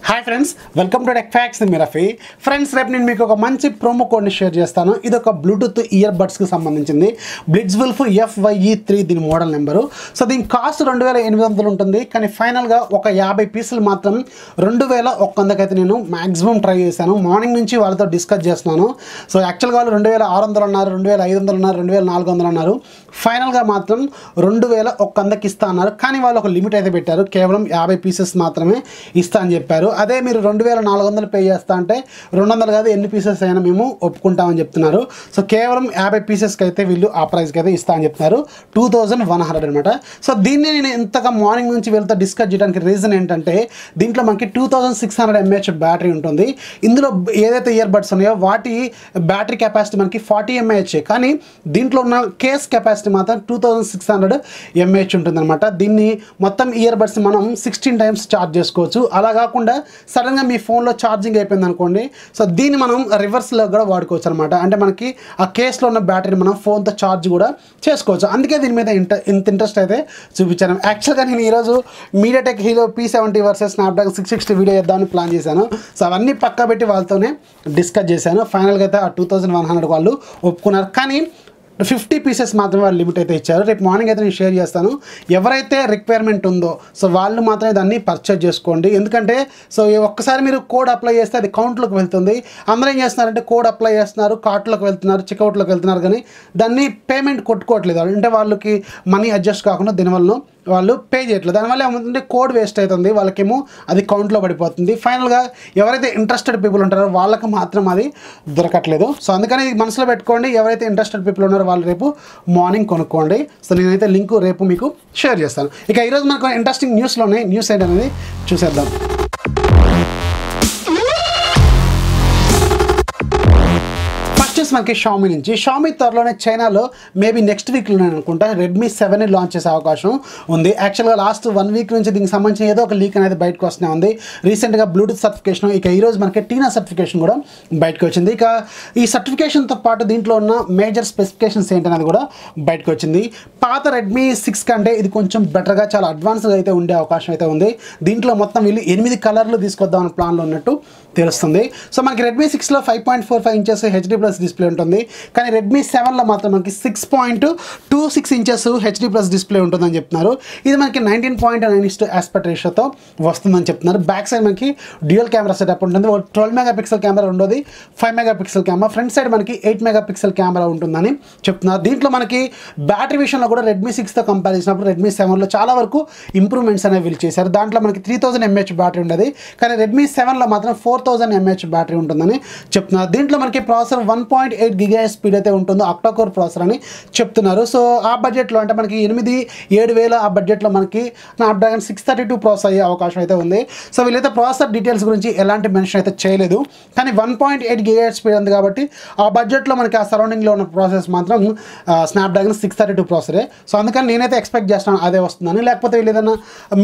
Hi friends, welcome to tech fax. Me Rafi. Friends, రేపు నేను మీకు ఒక మంచి ప్రోమో కోడ్ని షేర్ చేస్తాను. ఇది ఒక బ్లూటూత్ ఇయర్ బడ్స్కి సంబంధించింది. బ్లిట్జ్వుల్ఫ్ FYE3 దీని మోడల్ నెంబరు. సో దీని కాస్ట్ 2800 ఉంటుంది. కానీ ఫైనల్గా ఒక 50 పీసులు మాత్రం 2100 అయితే నేను మ్యాక్సిమం ట్రై చేశాను. మార్నింగ్ నుంచి వాళ్ళతో డిస్కస్ చేస్తున్నాను. సో యాక్చువల్గా వాళ్ళు 2600 అన్నారు, 2500 అన్నారు, 2400 అన్నారు. ఫైనల్గా మాత్రం 2100కి ఇస్తా అన్నారు. కానీ వాళ్ళు ఒక లిమిట్ అయితే పెట్టారు. కేవలం 50 పీసెస్ మాత్రమే ఇస్తా అని చెప్పారు. అదే మీరు 2400 పే చేస్తా అంటే 200 కాదు, ఎన్ని పీసెస్ అయినా మేము ఒప్పుకుంటామని చెప్తున్నారు. సో కేవలం 50 పీసెస్కి అయితే వీళ్ళు ఆ ప్రైస్కి అయితే ఇస్తా అని చెప్తున్నారు. 2100 అనమాట. సో దీన్ని నేను ఇంతగా మార్నింగ్ నుంచి వీళ్ళతో డిస్కస్ చేయడానికి రీజన్ ఏంటంటే, దీంట్లో మనకి 2600 mAh బ్యాటరీ ఉంటుంది. ఇందులో ఏదైతే ఇయర్ బడ్స్ ఉన్నాయో వాటి బ్యాటరీ కెపాసిటీ మనకి 40 mAh, కానీ దీంట్లో ఉన్న కేస్ కెపాసిటీ మాత్రం 2600 mAh ఉంటుందన్నమాట. దీన్ని మొత్తం ఇయర్ బడ్స్ మనం 16 టైమ్స్ ఛార్జ్ చేసుకోవచ్చు. అలా కాకుండా సడన్గా మీ ఫోన్లో ఛార్జింగ్ అయిపోయింది అనుకోండి, సో దీన్ని మనం రివర్స్లో కూడా వాడుకోవచ్చు అనమాట. అంటే మనకి ఆ కేస్లో ఉన్న బ్యాటరీ మనం ఫోన్తో ఛార్జ్ కూడా చేసుకోవచ్చు. అందుకే దీని మీద ఇంత ఇంట్రెస్ట్ అయితే చూపించాను. యాక్చువల్గా నేను ఈరోజు MediaTek hero P70 versus Snapdragon 660 video చేద్దామని ప్లాన్ చేశాను. సో అవన్నీ పక్క పెట్టి వాళ్ళతోనే డిస్కస్ చేశాను. ఫైనల్గా అయితే ఆ 2100 వాళ్ళు ఒప్పుకున్నారు. కానీ 50 పీసెస్ మాత్రమే వాళ్ళు లిమిట్ అయితే ఇచ్చారు. రేపు మార్నింగ్ అయితే నేను షేర్ చేస్తాను. ఎవరైతే రిక్వైర్మెంట్ ఉందో సో వాళ్ళు మాత్రమే దాన్ని పర్చేజ్ చేసుకోండి. ఎందుకంటే సో ఒక్కసారి మీరు కోడ్ అప్లై చేస్తే అది కౌంట్లోకి వెళ్తుంది. అందరూ ఏం చేస్తున్నారంటే కోడ్ అప్లై చేస్తున్నారు, కార్ట్లోకి వెళ్తున్నారు, చెక్అవుట్లోకి వెళ్తున్నారు, కానీ దాన్ని పేమెంట్ కొట్టుకోవట్లేదు. అంటే వాళ్ళకి మనీ అడ్జస్ట్ కాకుండా దీనివల్ల వాళ్ళు పే చేయట్లేదు. దానివల్ల ఏమవుతుందంటే కోడ్ వేస్ట్ అవుతుంది, వాళ్ళకేమో అది కౌంట్లో పడిపోతుంది. ఫైనల్గా ఎవరైతే ఇంట్రెస్టెడ్ పీపుల్ ఉంటారో వాళ్ళకి మాత్రం అది దొరకట్లేదు. సో అందుకని ఇది మనసులో పెట్టుకోండి. ఎవరైతే ఇంట్రెస్టెడ్ పీపుల్ ఉన్నారో వాళ్ళు రేపు మార్నింగ్ కొనుక్కోండి. సో నేనైతే లింక్ రేపు మీకు షేర్ చేస్తాను. ఇక ఈరోజు మనకు ఇంట్రెస్టింగ్ న్యూస్లో ఉన్నాయి. న్యూస్ ఏంటనేది చూసేద్దాం. మనకి షామీ నుంచి షామీ త్వరలోనే చైనాలో మేబీ నెక్స్ట్ వీక్లో అనుకుంటా రెడ్మీ 7ని లాంచ్ చేసే అవకాశం ఉంది. యాక్చువల్గా లాస్ట్ 1 వీక్ నుంచి దీనికి సంబంధించిన ఏదో ఒక లీక్ అనేది బయటకు వస్తూనే ఉంది. రీసెంట్గా బ్లూటూత్ సర్టిఫికేషన్, ఇక ఈరోజు మనకి టీనా సర్టిఫికేషన్ కూడా బయటకు వచ్చింది. ఇక ఈ సర్టిఫికేషన్తో పాటు దీంట్లో ఉన్న మేజర్ స్పెసిఫికేషన్స్ ఏంటనేది కూడా బయటకు వచ్చింది. పాత రెడ్మీ 6 కంటే ఇది కొంచెం బెటర్గా, చాలా అడ్వాన్స్గా అయితే ఉండే అవకాశం అయితే ఉంది. దీంట్లో మొత్తం వీళ్ళు 8 కలర్లు తీసుకొద్దామని ప్లాన్లో ఉన్నట్టు తెలుస్తుంది. సో మనకి రెడ్మీ 6లో 5.45 ఇంచెస్ HD+ డిస్ప్లే ఉంటుంది. కానీ రెడ్మీ 7లో మాత్రం మనకి 6.26 ఇంచెస్ HD+ డిస్ప్లే ఉంటుందని చెప్తున్నారు. ఇది మనకి 19.9:1 ఆస్పెక్ట్ రేషియోతో వస్తుందని చెప్తున్నారు. బ్యాక్ సైడ్ మనకి డ్యూయల్ కెమెరా సెటప్ ఉంటుంది. 12 మెగాపిక్సెల్ కెమెరా, రెండోది 5 మెగాపిక్సెల్ కెమెరా. ఫ్రంట్ సైడ్ మనకి 8 మెగాపిక్సెల్ కెమెరా ఉంటుందని చెప్తున్నారు. దీంట్లో మనకి బ్యాటరీ విషయంలో కూడా రెడ్మీ 6తో కంపేర్ చేసినప్పుడు రెడ్మీ 7లో చాలా వరకు ఇంప్రూవ్మెంట్స్ అనేవి వీళ్ళు చేశారు. దాంట్లో మనకి 3000 mAh బ్యాటరీ ఉండేది, కానీ రెడ్మీ 7లో మాత్రం 4000 mAh బ్యాటరీ ఉంటుందని చెప్తున్నారు. దీంట్లో మనకి ప్రాసెసర్ 1.8 GHz స్పీడ్ అయితే ఉంటుందో అక్టాకోర్ ప్రాసెసర్ అని చెప్తున్నారు. సో ఆ బడ్జెట్లో అంటే మనకి 7,000 ఆ బడ్జెట్లో మనకి స్నాప్డ్రాగన్ 632 ప్రాసెసర్ అయ్యే అవకాశం అయితే ఉంది. సో వీళ్ళైతే ప్రాసెసర్ డీటెయిల్స్ గురించి ఎలాంటి మెన్షన్ అయితే చేయలేదు. కానీ 1.8 GHz స్పీడ్ ఉంది కాబట్టి ఆ బడ్జెట్లో మనకి ఆ సరౌండింగ్లో ఉన్న ప్రాసెస్ మాత్రం స్నాప్డ్రాగన్ 632 ప్రాసెసరే. సో అందుకని నేనైతే ఎక్స్పెక్ట్ చేస్తాను అదే వస్తుందని. లేకపోతే వీళ్ళు ఏదైనా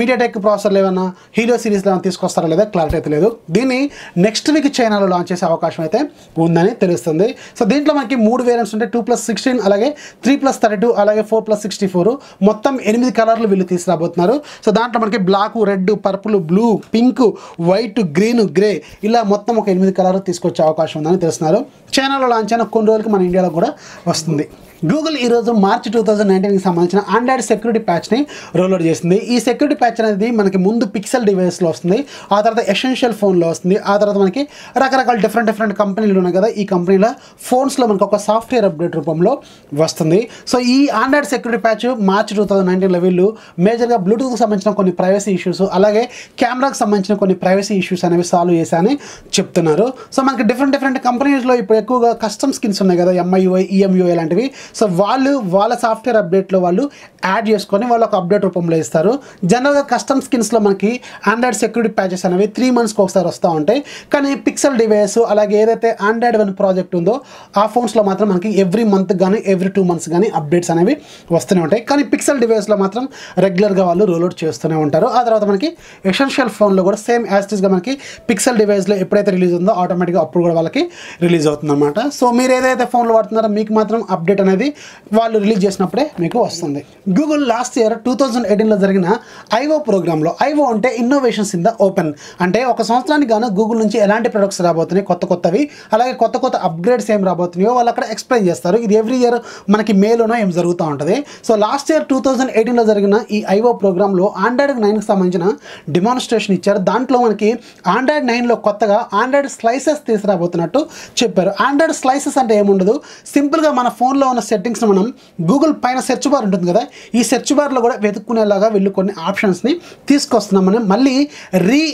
మీడియాటెక్ ప్రాసెసర్లు ఏమైనా హీరో సిరీస్లో ఏమైనా తీసుకొస్తారో లేదా క్లారిటీ అయితే లేదు. దీన్ని నెక్స్ట్ వీక్ చైనాలో లాంచ్ చేసే అవకాశం అయితే ఉందని తెలుస్తుంది. సో దీంట్లో మనకి 3 వేరియంట్స్ ఉంటాయి. 2+16, అలాగే 3+32, అలాగే 4+64. మొత్తం 8 కలర్లు వీళ్ళు తీసుకురాబోతున్నారు. సో దాంట్లో మనకి black, red, purple, blue, pink, white, green, grey ఇలా మొత్తం ఒక 8 కలర్లు తీసుకొచ్చే అవకాశం ఉందని తెలుస్తున్నారు. చైనాలో లాంచ్ అయిన కొన్ని రోజులకి మన ఇండియాలో కూడా వస్తుంది. గూగుల్ ఈరోజు మార్చ్ 2019కి సంబంధించిన ఆండ్రాయిడ్ సెక్యూరిటీ ప్యాచ్ని రోల్అవుట్ చేసింది. ఈ సెక్యూరిటీ ప్యాచ్ అనేది మనకి ముందు పిక్సెల్ డివైస్లో వస్తుంది, ఆ తర్వాత ఎసెన్షియల్ ఫోన్లో వస్తుంది, ఆ తర్వాత మనకి రకరకాల డిఫరెంట్ కంపెనీలు ఉన్నాయి కదా, ఈ కంపెనీల ఫోన్స్లో మనకు ఒక సాఫ్ట్వేర్ అప్డేట్ రూపంలో వస్తుంది. సో ఈ ఆండ్రాయిడ్ సెక్యూరిటీ ప్యాచ్ మార్చ్ 2019లో వీళ్ళు మేజర్గా బ్లూటూత్కి సంబంధించిన కొన్ని ప్రైవసీ ఇష్యూస్, అలాగే కెమెరాకి సంబంధించిన కొన్ని ప్రైవసీ ఇష్యూస్ అనేవి సాల్వ్ చేశాయని చెప్తున్నారు. సో మనకి డిఫరెంట్ కంపెనీస్లో ఇప్పుడు ఎక్కువగా కస్టమ్ స్కిన్స్ ఉన్నాయి కదా, MIUI, EMUI లాంటివి. సో వాళ్ళు వాళ్ళ సాఫ్ట్వేర్ అప్డేట్లో వాళ్ళు యాడ్ చేసుకొని వాళ్ళు ఒక అప్డేట్ రూపంలో ఇస్తారు. జనరల్గా కస్టమ్ స్కిన్స్లో మనకి ఆండ్రాయిడ్ సెక్యూరిటీ ప్యాచెస్ అనేవి 3 మంత్స్కి ఒకసారి వస్తూ ఉంటాయి. కానీ పిక్సెల్ డివైస్, అలాగే ఏదైతే ఆండ్రాయిడ్ 1 ప్రాజెక్ట్ ఉందో ఆ ఫోన్స్లో మాత్రం మనకి ఎవ్రీ మంత్ కానీ ఎవ్రీ 2 months కానీ అప్డేట్స్ అనేవి వస్తూనే ఉంటాయి. కానీ పిక్సెల్ డివైస్లో మాత్రం రెగ్యులర్గా వాళ్ళు రోల్అవుట్ చేస్తూనే ఉంటారు. ఆ తర్వాత మనకి ఎసెన్షియల్ ఫోన్లో కూడా సేమ్ యాస్టీస్గా మనకి పిక్సెల్ డివైస్లో ఎప్పుడైతే రిలీజ్ ఉందో ఆటోమేటిక్గా అప్పుడు కూడా వాళ్ళకి రిలీజ్ అవుతుంది అనమాట. సో మీరు ఏదైతే ఫోన్లో వాడుతున్నారో మీకు మాత్రం అప్డేట్ అనేది అనేది వాళ్ళు రిలీజ్ చేసినప్పుడే మీకు వస్తుంది. గూగుల్ లాస్ట్ ఇయర్ 2018లో జరిగిన ఐఓ ప్రోగ్రాంలో, ఐఓ అంటే ఇన్నోవేషన్స్ ఇన్ ద ఓపెన్, అంటే ఒక సంవత్సరానికి గాను గూగుల్ నుంచి ఎలాంటి ప్రొడక్ట్స్ రాబోతున్నాయి కొత్తవి, అలాగే కొత్త అప్గ్రేడ్స్ ఏం రాబోతున్నాయో వాళ్ళు అక్కడ ఎక్స్ప్లెయిన్ చేస్తారు. ఇది ఎవ్రీ ఇయర్ మనకి మేలోనో ఏం జరుగుతూ ఉంటుంది. సో లాస్ట్ ఇయర్ 2018లో జరిగిన ఈ ఐఓ ప్రోగ్రాంలో ఆండ్రాయిడ్ 9కి సంబంధించిన డిమాన్స్ట్రేషన్ ఇచ్చారు. దాంట్లో మనకి ఆండ్రాయిడ్ 9లో కొత్తగా ఆండ్రాయిడ్ స్లైసెస్ తీసుకురాబోతున్నట్టు చెప్పారు. ఆండ్రాయిడ్ స్లైసెస్ అంటే ఏముండదు, సింపుల్గా మన ఫోన్లో ఉన్న సెట్టింగ్స్ని మనం గూగుల్ పైన సెర్చ్ బార్ ఉంటుంది కదా, ఈ సెర్చ్ బార్లో కూడా వెతుక్కునేలాగా వీళ్ళు కొన్ని ఆప్షన్స్ని తీసుకొస్తున్నామని మళ్ళీ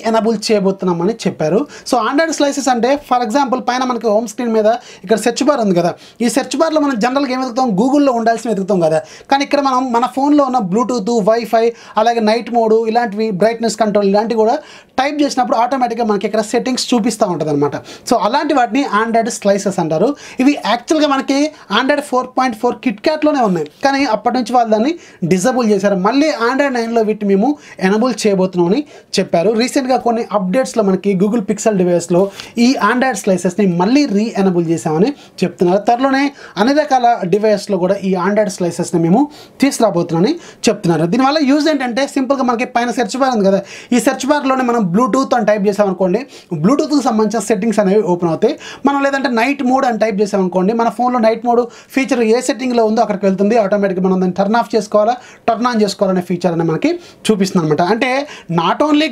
ఎనబుల్ చేయబోతున్నామని చెప్పారు. సో ఆండ్రాయిడ్ స్లైసెస్ అంటే ఫర్ ఎగ్జాంపుల్ పైన మనకి హోమ్ స్క్రీన్ మీద ఇక్కడ సెర్చ్ బార్ ఉంది కదా, ఈ సెర్చ్ బార్లో మనం జనరల్గా ఏం వెతుకుతాం, గూగుల్లో ఉండాల్సిన వెతుకుతాం కదా, కానీ ఇక్కడ మనం మన ఫోన్లో ఉన్న బ్లూటూత్, వైఫై, అలాగే నైట్ మోడ్, ఇలాంటివి బ్రైట్నెస్ కంట్రోల్ ఇలాంటివి కూడా టైప్ చేసినప్పుడు ఆటోమేటిక్గా మనకి ఇక్కడ సెట్టింగ్స్ చూపిస్తూ ఉంటుంది అనమాట. సో అలాంటి వాటిని ఆండ్రాయిడ్ స్లైసెస్ అంటారు. ఇవి యాక్చువల్గా మనకి ఆండ్రాయిడ్ 4.4 కిట్క్యాట్లోనే ఉన్నాయి, కానీ అప్పటి నుంచి వాళ్ళు దాన్ని డిజబుల్ చేశారు. మళ్ళీ ఆండ్రాయిడ్ 9లో వీటిని మేము ఎనబుల్ చేయబోతున్నామని చెప్పారు. రీసెంట్గా కొన్ని అప్డేట్స్లో మనకి గూగుల్ పిక్సెల్ డివైస్లో ఈ ఆండ్రాయిడ్ స్లైసెస్ని మళ్ళీ ఎనబుల్ చేసామని చెప్తున్నారు. త్వరలోనే అన్ని రకాల డివైస్లో కూడా ఈ ఆండ్రాయిడ్ స్లైసెస్ని మేము తీసుకురాబోతున్నామని చెప్తున్నారు. దీనివల్ల యూజ్ ఏంటంటే సింపుల్గా మనకి పైన సెర్చ్ బార్ ఉంది కదా, ఈ సెర్చ్ బార్లోనే మనం బ్లూటూత్ అని టైప్ చేసామనుకోండి, బ్లూటూత్కి సంబంధించిన సెట్టింగ్స్ అనేవి ఓపెన్ అవుతాయి. మనం లేదంటే నైట్ మోడ్ అని టైప్ చేసామనుకోండి, మన ఫోన్లో నైట్ మోడ్ ఫీచర్ ఏ సెట్టింగ్లో ఉందో అక్కడికి వెళ్తుంది. ఆటోమేటిక్గా మనం దాన్ని టర్న్ ఆఫ్ చేసుకోవాలా, టర్న్ ఆన్ చేసుకోవాలనే ఫీచర్ అనేది మనకి చూపిస్తుంది అనమాట. అంటే నాట్ ఓన్లీ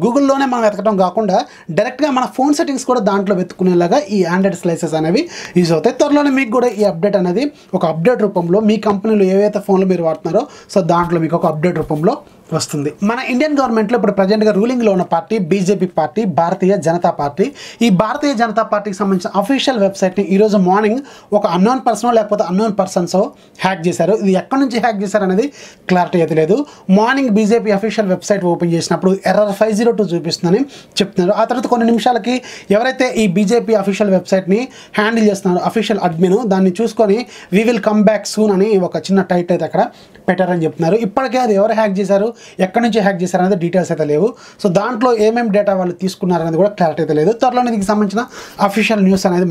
గూగుల్లోనే మనం వెతకడం కాకుండా డైరెక్ట్గా మన ఫోన్ సెట్టింగ్స్ కూడా దాంట్లో వెతుక్కునేలాగా ఈ ఆండ్రాయిడ్ స్లైసెస్ అనేవి యూజ్ అవుతాయి. త్వరలోనే మీకు కూడా ఈ అప్డేట్ అనేది ఒక అప్డేట్ రూపంలో మీ కంపెనీలో ఏవైతే ఫోన్లు మీరు వాడుతున్నారో సో దాంట్లో మీకు ఒక అప్డేట్ రూపంలో వస్తుంది. మన ఇండియన్ గవర్నమెంట్లో ఇప్పుడు ప్రజెంట్గా రూలింగ్లో ఉన్న party BJP party, Bharatiya Janata party. ఈ భారతీయ జనతా పార్టీకి సంబంధించిన అఫీషియల్ వెబ్సైట్ని ఈరోజు మార్నింగ్ ఒక అన్నోన్ పర్సన్ లేకపోతే అన్నోన్ పర్సన్స్ హ్యాక్ చేశారు. ఇది ఎక్కడి నుంచి హ్యాక్ చేశారు అనేది క్లారిటీ అయితే లేదు. Morning BJP official website open చేసినప్పుడు ఎర్రర్ 502 చూపిస్తుందని చెప్తున్నారు. ఆ తర్వాత కొన్ని నిమిషాలకి ఎవరైతే ఈ బీజేపీ అఫీషియల్ వెబ్సైట్ని హ్యాండిల్ చేస్తున్నారో అఫీషియల్ అడ్మిన్ దాన్ని చూసుకొని we will come back soon అని ఒక చిన్న టైట్ అయితే అక్కడ పెట్టారని చెప్తున్నారు. ఇప్పటికే అది ఎవరు హ్యాక్ చేశారు, ఎక్కడి నుంచి హ్యాక్ చేశారు అనేది డీటెయిల్స్ అయితే లేవు. సో దాంట్లో ఏమేమి డేటా వాళ్ళు తీసుకున్నారు అనేది కూడా క్లారిటీ అయితే లేదు. త్వరలోనే దీనికి సంబంధించిన అఫీషియల్ న్యూస్ అనేది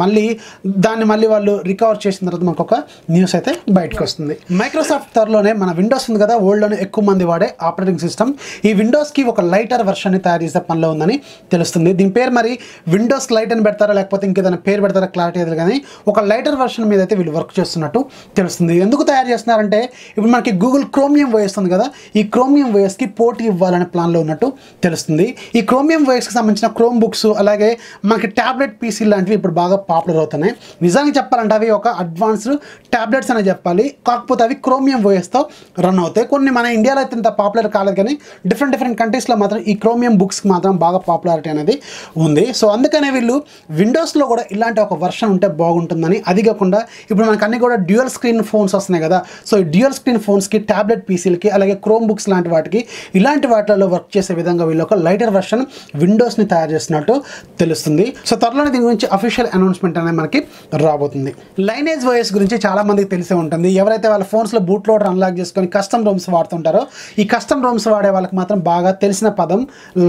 మళ్ళీ వాళ్ళు రికవర్ చేసిన తర్వాత మనకు ఒక న్యూస్ అయితే బయటకు వస్తుంది. మైక్రోసాఫ్ట్ త్వరలోనే మన విండోస్ ఉంది కదా, వరల్డ్లోనే ఎక్కువ మంది వాడే ఆపరేటింగ్ సిస్టమ్, ఈ విండోస్కి ఒక లైటర్ వర్షన్ని తయారు చేసే పనిలో ఉందని తెలుస్తుంది. దీని పేరు మరి విండోస్ లైట్ అని పెడతారా లేకపోతే ఇంకేదైనా పేరు పెడతారా క్లారిటీ అయితే కానీ ఒక లైటర్ వర్షన్ మీద అయితే వీళ్ళు వర్క్ చేస్తున్నట్టు తెలుస్తుంది. ఎందుకు తయారు చేస్తున్నారంటే ఇప్పుడు మనకి గూగుల్ క్రోమియం ఓఎస్ ఉంది కదా, ఈ క్రోమియం ఓఎస్కి పోటీ ఇవ్వాలనే ప్లాన్లో ఉన్నట్టు తెలుస్తుంది. ఈ క్రోమియం ఓఎస్కి సంబంధించిన క్రోమ్ బుక్స్ అలాగే మనకి ట్యాబ్లెట్ పీసీ లాంటివి ఇప్పుడు బాగా పాపులర్ అవుతున్నాయి. నిజానికి చెప్పాలంటే అవి ఒక అడ్వాన్స్డ్ ట్యాబ్లెట్స్ అనే చెప్పాలి, కాకపోతే అవి క్రోమియం ఓఎస్తో రన్ అవుతాయి. కొన్ని మన ఇండియాలో అయితే ఇంత పాపులర్ కాలేదు, కానీ డిఫరెంట్ కంట్రీస్లో మాత్రం ఈ క్రోమియం బుక్స్కి మాత్రం బాగా పాపులారిటీ అనేది ఉంది. సో అందుకనే వీళ్ళు విండోస్లో కూడా ఇలాంటి ఒక వర్షన్ ఉంటే బాగుంటుందని, అది కాకుండా ఇప్పుడు మనకు అన్ని కూడా డ్యూయల్ స్క్రీన్ ఫోన్స్ వస్తున్నాయి కదా, సో ఈ డ్యూయల్ స్క్రీన్ ఫోన్స్కి ట్యాబ్లెట్ పీసీలకి అలాగే క్రోమ్ బుక్స్ లాంటి వాటికి ఇలాంటి వాటిలో వర్క్ చేసే విధంగా వీళ్ళు ఒక లైటర్ వర్షన్ విండోస్ని తయారు చేస్తున్నట్టు తెలుస్తుంది. సో త్వరలోనే దీని గురించి అఫీషియల్ అనౌన్స్మెంట్ అనేది మనకి రాబోతుంది. లైనేజ్ ఓఎస్ గురించి చాలా మందికి తెలిసే ఉంటుంది. ఎవరైతే వాళ్ళ ఫోన్స్లో బూట్ లోడర్ అన్లాక్ చేసుకొని కస్టమ్ రోమ్స్ వాడుతుంటారో ఈ కస్టమ్ రోమ్స్ వాడే వాళ్ళకి మాత్రం బాగా తెలిసిన పదం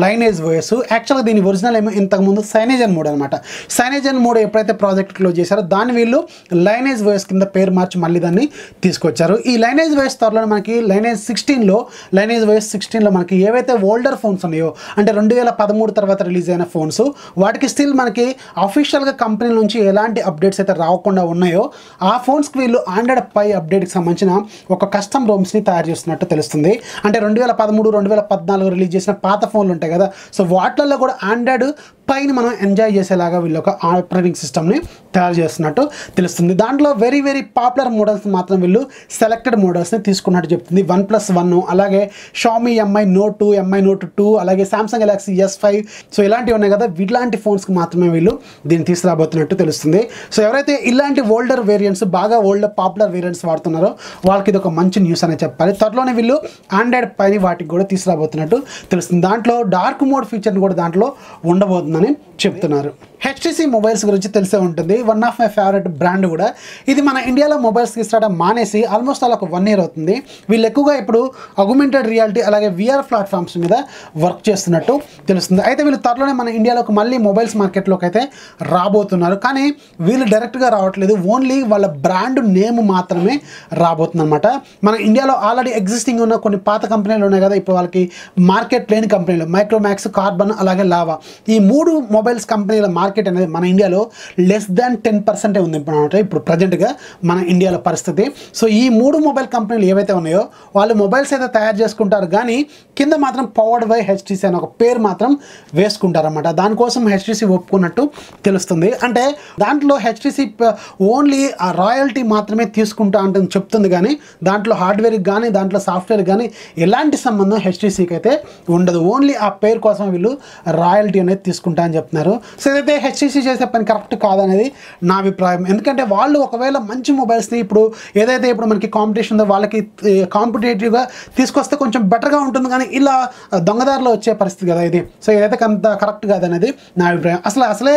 లైనేజ్ ఓఎస్. యాక్చువల్గా దీని ఒరిజినల్ ఏమో ఇంతకుముందు సైనేజన్ మోడ్ అనమాట. సైనేజన్ మోడ్ ఎప్పుడైతే ప్రాజెక్ట్ క్లోజ్ చేశారో దాన్ని వీళ్ళు లైనేజ్ ఓఎస్ కింద పేరు మార్చి మళ్ళీ దాన్ని తీసుకొచ్చారు. ఈ లైనేజ్ ఓఎస్ త్వరలో మనకి లైనేజ్ ఓఎస్ 16లో మనకి ఏవైతే ఓల్డర్ ఫోన్స్ ఉన్నాయో అంటే 2013 తర్వాత రిలీజ్ అయిన ఫోన్స్ వాటికి స్టిల్ మనకి అఫీషియల్గా కంపెనీ నుంచి ఎలాంటి అప్డేట్స్ అయితే రాకుండా ఉన్నాయో ఆ ఫోన్స్కి వీళ్ళు ఆండ్రాయిడ్ పై అప్డేట్కి సంబంధించిన ఒక కస్టమ్ రోమ్స్ని తయారు చేస్తున్నట్టు తెలుస్తుంది. అంటే 2013, 2014 రిలీజ్ చేసిన పాత ఫోన్లు ఉంటాయి కదా, సో వాటిల్లో కూడా ఆండ్రాయిడ్ పైన మనం ఎంజాయ్ చేసేలాగా వీళ్ళు ఒక ఆపరేటింగ్ సిస్టమ్ని తయారు చేస్తున్నట్టు తెలుస్తుంది. దాంట్లో వెరీ పాపులర్ మోడల్స్ మాత్రం వీళ్ళు సెలెక్టెడ్ మోడల్స్ని తీసుకున్నట్టు చెప్తుంది. OnePlus 1 అలాగే Xiaomi Mi Note 2, Mi Note 2 అలాగే Samsung Galaxy S5 సో ఇలాంటివి ఉన్నాయి కదా, ఇట్లాంటి ఫోన్స్కి మాత్రమే వీళ్ళు దీన్ని తీసుకురాబోతున్నట్టు తెలుస్తుంది. సో ఎవరైతే ఇలాంటి ఓల్డర్ వేరియంట్స్ బాగా పాపులర్ వేరియంట్స్ వాడుతున్నారో వాళ్ళకి ఇది ఒక మంచి న్యూస్ అనే చెప్పాలి. త్వరలోనే వీళ్ళు ఆండ్రాయిడ్ పైన వాటికి కూడా తీసుకురాబోతున్నట్టు తెలుస్తుంది. దాంట్లో డార్క్ మోడ్ ఫీచర్ని కూడా దాంట్లో ఉండబోతుందని చెప్తున్నారు. హెచ్టీసీ మొబైల్స్ గురించి తెలిసే ఉంటుంది. One of my favourite brand కూడా. ఇది మన ఇండియాలో మొబైల్స్ తీసుకోవడం మానేసి ఆల్మోస్ట్ అలా ఒక 1 year అవుతుంది. వీళ్ళు ఎక్కువగా ఇప్పుడు అగ్మెంటెడ్ రియాలిటీ అలాగే విఆర్ ప్లాట్ఫామ్స్ మీద వర్క్ చేస్తున్నట్టు తెలుస్తుంది. అయితే వీళ్ళు త్వరలోనే మన ఇండియాలోకి మళ్ళీ మొబైల్స్ మార్కెట్లోకి అయితే రాబోతున్నారు. కానీ వీళ్ళు డైరెక్ట్గా రావట్లేదు, ఓన్లీ వాళ్ళ బ్రాండ్ నేమ్ మాత్రమే రాబోతుంది అనమాట. మన ఇండియాలో ఆల్రెడీ ఎగ్జిస్టింగ్ ఉన్న కొన్ని పాత కంపెనీలు ఉన్నాయి కదా, ఇప్పుడు వాళ్ళకి మార్కెట్ లేని కంపెనీలు మైక్రోమాక్స్, కార్బన్ అలాగే లావా, ఈ 3 మొబైల్స్ కంపెనీల మార్కెట్ అనేది మన ఇండియాలో లెస్ దాన్ 10% ఉంది అనమాట ఇప్పుడు ప్రజెంట్గా మన ఇండియాలో పరిస్థితి. సో ఈ 3 మొబైల్ కంపెనీలు ఏవైతే ఉన్నాయో వాళ్ళు మొబైల్స్ అయితే తయారు చేసుకుంటారు, కానీ కింద మాత్రం పవర్డ్ బై హెచ్టీసీ అని ఒక పేరు మాత్రం వేసుకుంటారన్నమాట. దానికోసం హెచ్టీసీ ఒప్పుకున్నట్టు తెలుస్తుంది. అంటే దాంట్లో హెచ్టీసీ ఓన్లీ ఆ రాయల్టీ మాత్రమే తీసుకుంటా అంటే చెప్తుంది, కానీ దాంట్లో హార్డ్వేర్కి కానీ దాంట్లో సాఫ్ట్వేర్ కానీ ఎలాంటి సంబంధం హెచ్టీసీకి అయితే ఉండదు. ఓన్లీ ఆ పేరు కోసం వీళ్ళు రాయల్టీ అనేది తీసుకుంటా అని చెప్తున్నారు. సో ఏదైతే హెచ్టీసీ చేసే పని కరెక్ట్ కాదనేది నా అభిప్రాయం. ఎందుకంటే వాళ్ళు ఒకవేళ మంచి మొబైల్స్ని ఇప్పుడు ఏదైతే ఇప్పుడు మనకి కాంపిటీషన్ ఉందో వాళ్ళకి కాంపిటేటివ్గా తీసుకొస్తే కొంచెం బెటర్గా ఉంటుంది, కానీ ఇలా దొంగదారిలో వచ్చే పరిస్థితి కదా ఇది. సో ఏదైతే అంత కరెక్ట్ కాదనేది నా అభిప్రాయం. అసలే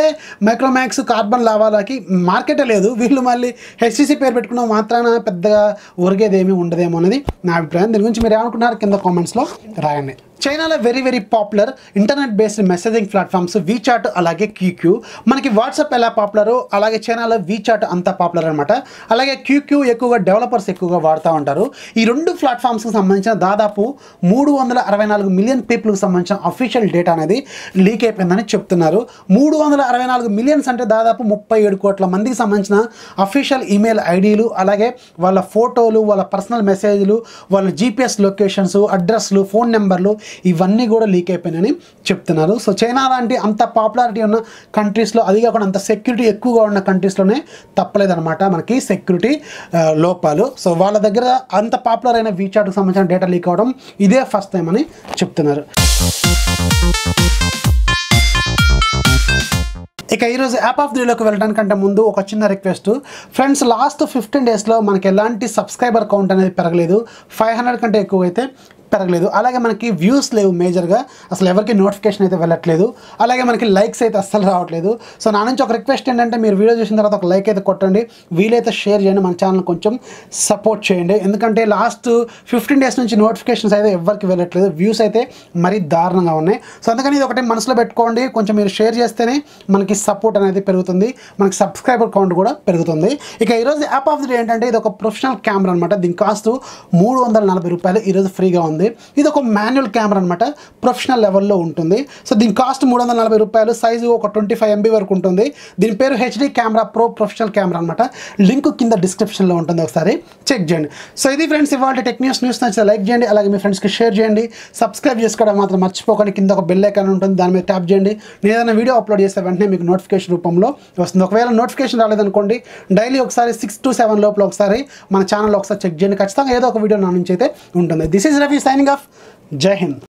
మైక్రోమాక్స్, కార్బన్ లావాలకి మార్కెటే లేదు, వీళ్ళు మళ్ళీ హెచ్టీసీ పేరు పెట్టుకున్న మాత్రాన పెద్దగా ఒరిగేది ఏమీ ఉండదేమో అనేది నా అభిప్రాయం. దీని గురించి మీరు ఏమనుకుంటున్నారు కింద కామెంట్స్లో రాయండి. చైనాలో very popular internet based messaging platforms WeChat అలాగే క్యూక్యూ. మనకి వాట్సాప్ ఎలా పాపులరో అలాగే చైనాలో వీచాట్ అంత పాపులర్ అనమాట. అలాగే క్యూక్యూ ఎక్కువగా డెవలపర్స్ ఎక్కువగా వాడుతూ ఉంటారు. ఈ 2 ప్లాట్ఫామ్స్కి సంబంధించిన దాదాపు 364 మిలియన్ పీపుల్కి సంబంధించిన అఫీషియల్ డేటా అనేది లీక్ అయిపోయిందని చెప్తున్నారు. 364 మిలియన్స్ అంటే దాదాపు 37 కోట్ల మందికి సంబంధించిన అఫీషియల్ ఈమెయిల్ ఐడీలు, అలాగే వాళ్ళ ఫోటోలు, వాళ్ళ పర్సనల్ మెసేజ్లు, వాళ్ళ జీపీఎస్ లొకేషన్స్, అడ్రస్లు, ఫోన్ నెంబర్లు ఇవన్నీ కూడా లీక్ అయిపోయినాయని చెప్తున్నారు. సో చైనా లాంటి అంత పాపులారిటీ ఉన్న కంట్రీస్లో, అది కాకుండా అంత సెక్యూరిటీ ఎక్కువగా ఉన్న కంట్రీస్లోనే తప్పలేదన్నమాట మనకి సెక్యూరిటీ లోపాలు. సో వాళ్ళ దగ్గర అంత పాపులర్ అయిన వీచాట్కి సంబంధించిన డేటా లీక్ అవ్వడం ఇదే ఫస్ట్ టైం అని చెప్తున్నారు. ఇక ఈరోజు యాప్ ఆఫ్ ది డేలోకి వెళ్ళడానికంటే ముందు ఒక చిన్న రిక్వెస్ట్ ఫ్రెండ్స్. లాస్ట్ 15 daysలో మనకి ఎలాంటి సబ్స్క్రైబర్ కౌంట్ అనేది పెరగలేదు, 500 కంటే ఎక్కువ అయితే పెరగలేదు. అలాగే మనకి వ్యూస్ లేవు మేజర్గా, అసలు ఎవరికి నోటిఫికేషన్ అయితే వెళ్ళట్లేదు. అలాగే మనకి లైక్స్ అయితే అస్సలు రావట్లేదు. సో నా నుంచి ఒక రిక్వెస్ట్ ఏంటంటే మీరు వీడియో చూసిన తర్వాత ఒక లైక్ అయితే కొట్టండి, వీలైతే షేర్ చేయండి, మన ఛానల్ కొంచెం సపోర్ట్ చేయండి. ఎందుకంటే లాస్ట్ 15 days నుంచి నోటిఫికేషన్స్ అయితే ఎవరికి వెళ్ళట్లేదు, వ్యూస్ అయితే మరీ దారుణంగా ఉన్నాయి. సో అందుకని ఇది ఒకటి మనసులో పెట్టుకోండి, కొంచెం మీరు షేర్ చేస్తేనే మనకి సపోర్ట్ అనేది పెరుగుతుంది, మనకి సబ్స్క్రైబర్ కౌంట్ కూడా పెరుగుతుంది. ఇక ఈరోజు యాప్ ఆఫ్ ది డే ఏంటంటే ఇది ఒక ప్రొఫెషనల్ కెమెరా అనమాట. దీని కాస్ట్ 340 రూపాయలు ఈరోజు ఫ్రీగా ఉంది. ఇది ఒక మాన్యువల్ కెమెరా అనమాట, ప్రొఫెషనల్ లెవెల్లో ఉంటుంది. సో దీని కాస్ట్ 340 రూపాయలు, సైజు ఒక 25 MB వరకు ఉంటుంది. దీని పేరు HD camera pro professional camera అనమాట. లింక్ కింద డిస్క్రిప్షన్లో ఉంటుంది, ఒకసారి చెక్ చేయండి. సో ఇది ఫ్రెండ్స్ ఇవాళ టెక్ న్యూస్ నచ్చితే లైక్ చేయండి, అలాగే మీ ఫ్రెండ్స్కి షేర్ చేయండి, సబ్స్క్రైబ్ చేసుకోవడం మాత్రం మర్చిపోకండి. కింద ఒక బెల్ ఐకాన్ ఉంటుంది, దాని మీద ట్యాప్ చేయండి. నేను ఏదైనా వీడియో అప్లోడ్ చేస్తే వెంటనే మీకు నోటిఫికేషన్ రూపంలో వస్తుంది. ఒకవేళ నోటిఫికేషన్ రాలేదనుకోండి, డైలీ ఒకసారి 6 to 7 లోపల ఒకసారి మన ఛానల్లో ఒకసారి చెక్ చేయండి. ఖచ్చితంగా ఏదో ఒక వీడియో నా నుంచి అయితే ఉంటుంది. This is Ravi signing off. జై హింద్.